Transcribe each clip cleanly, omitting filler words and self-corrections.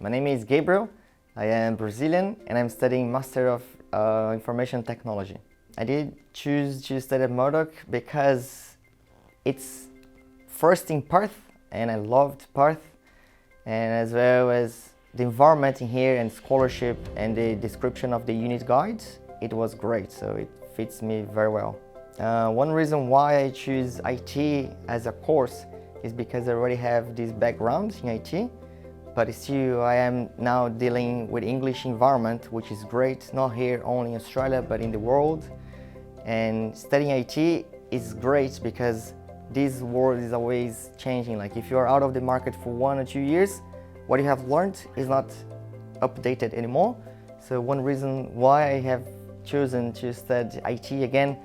My name is Gabriel. I am Brazilian and I'm studying Master of Information Technology. I did choose to study at Murdoch because it's first in Perth and I loved Perth, and as well as the environment in here and scholarship and the description of the unit guides, it was great, so it fits me very well. One reason why I choose IT as a course is because I already have this background in IT, but still I am now dealing with English environment, which is great, not here only in Australia, but in the world. And studying IT is great because this world is always changing. Like if you are out of the market for 1 or 2 years, what you have learned is not updated anymore. So one reason why I have chosen to study IT again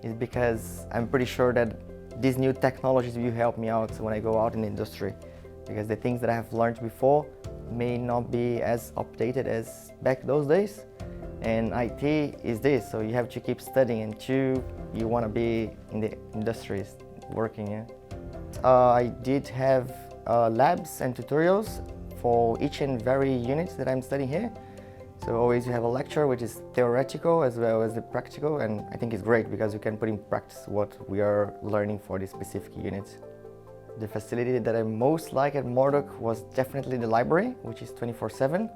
is because I'm pretty sure that these new technologies will help me out when I go out in the industry, because the things that I have learned before may not be as updated as back those days. And IT is this, so you have to keep studying until you want to be in the industries working. Yeah. I did have labs and tutorials for each and every unit that I'm studying here. So always you have a lecture which is theoretical as well as the practical, and I think it's great because you can put in practice what we are learning for this specific unit. The facility that I most like at Murdoch was definitely the library, which is 24/7,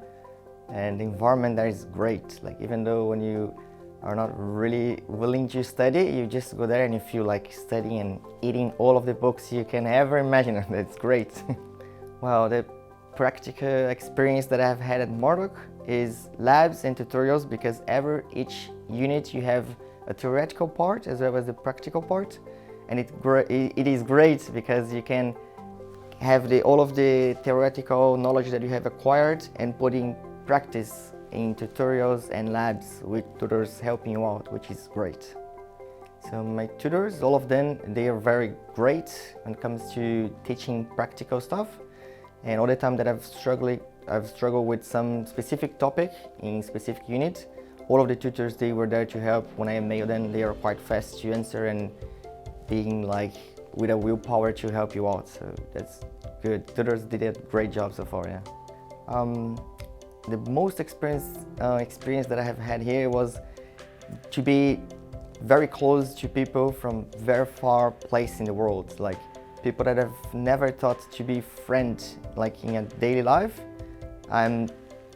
and the environment there is great. Like even though when you are not really willing to study, you just go there and you feel like studying and eating all of the books you can ever imagine. That's great. Well, the practical experience that I've had at Murdoch is labs and tutorials, because each unit you have a theoretical part as well as the practical part, and it is great because you can have all of the theoretical knowledge that you have acquired and put in practice in tutorials and labs with tutors helping you out, which is great. So my tutors, all of them, they are very great when it comes to teaching practical stuff. And all the time that I've struggled with some specific topic in specific unit, all of the tutors, they were there to help. When I mailed them, they are quite fast to answer and being like with a willpower to help you out. So that's good. Tutors did a great job so far, yeah. The most experience that I have had here was to be very close to people from very far place in the world, like people that I've never thought to be friends, like in a daily life. I'm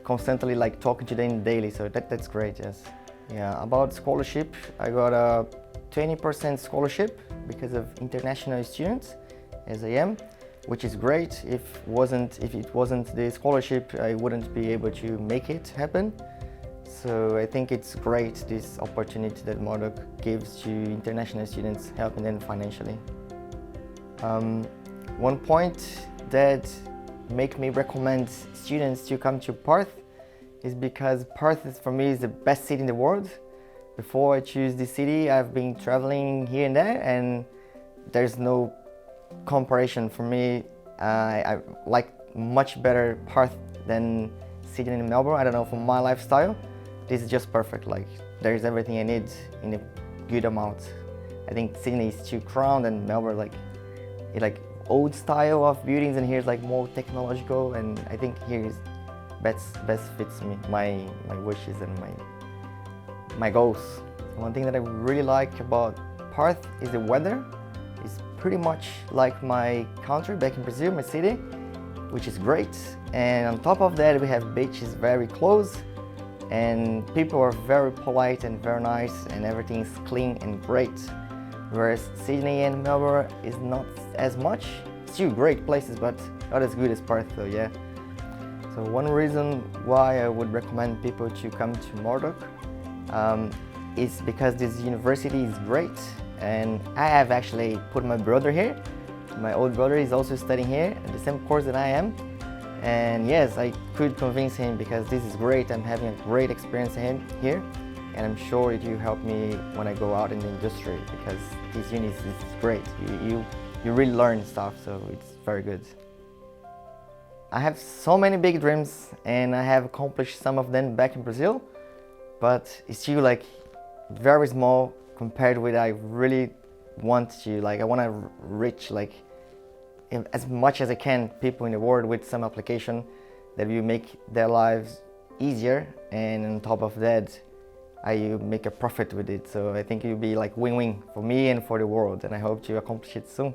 constantly like talking to them daily, so that's great, yes. Yeah, about scholarship, I got a 20% scholarship because of international students, as I am, which is great. If it wasn't the scholarship, I wouldn't be able to make it happen. So I think it's great, this opportunity that Murdoch gives to international students, helping them financially. One point that make me recommend students to come to Perth is because Perth for me is the best city in the world. Before I choose this city, I've been traveling here and there, and there's no comparison for me. I like much better Perth than Sydney and Melbourne. I don't know, for my lifestyle, this is just perfect. Like there's everything I need in a good amount. I think Sydney is too crowded and Melbourne like old style of buildings, and here's like more technological, and I think here is best fits me, my wishes and my goals. One thing that I really like about Perth is the weather. It's pretty much like my country back in Brazil, my city, which is great. And on top of that, we have beaches very close, and people are very polite and very nice, and everything is clean and great. Whereas Sydney and Melbourne is not as much. Still great places, but not as good as Perth though, yeah. So one reason why I would recommend people to come to Murdoch is because this university is great, and I have actually put my brother here. My old brother is also studying here at the same course that I am, and yes, I could convince him because this is great. I'm having a great experience here, and I'm sure it will help me when I go out in the industry, because this uni is great. You really learn stuff, so it's very good. I have so many big dreams, and I have accomplished some of them back in Brazil, but it's still like very small compared with I really want to. Like I want to reach like as much as I can people in the world with some application, that will make their lives easier, and on top of that, I make a profit with it. So I think it will be like win-win for me and for the world, and I hope to accomplish it soon.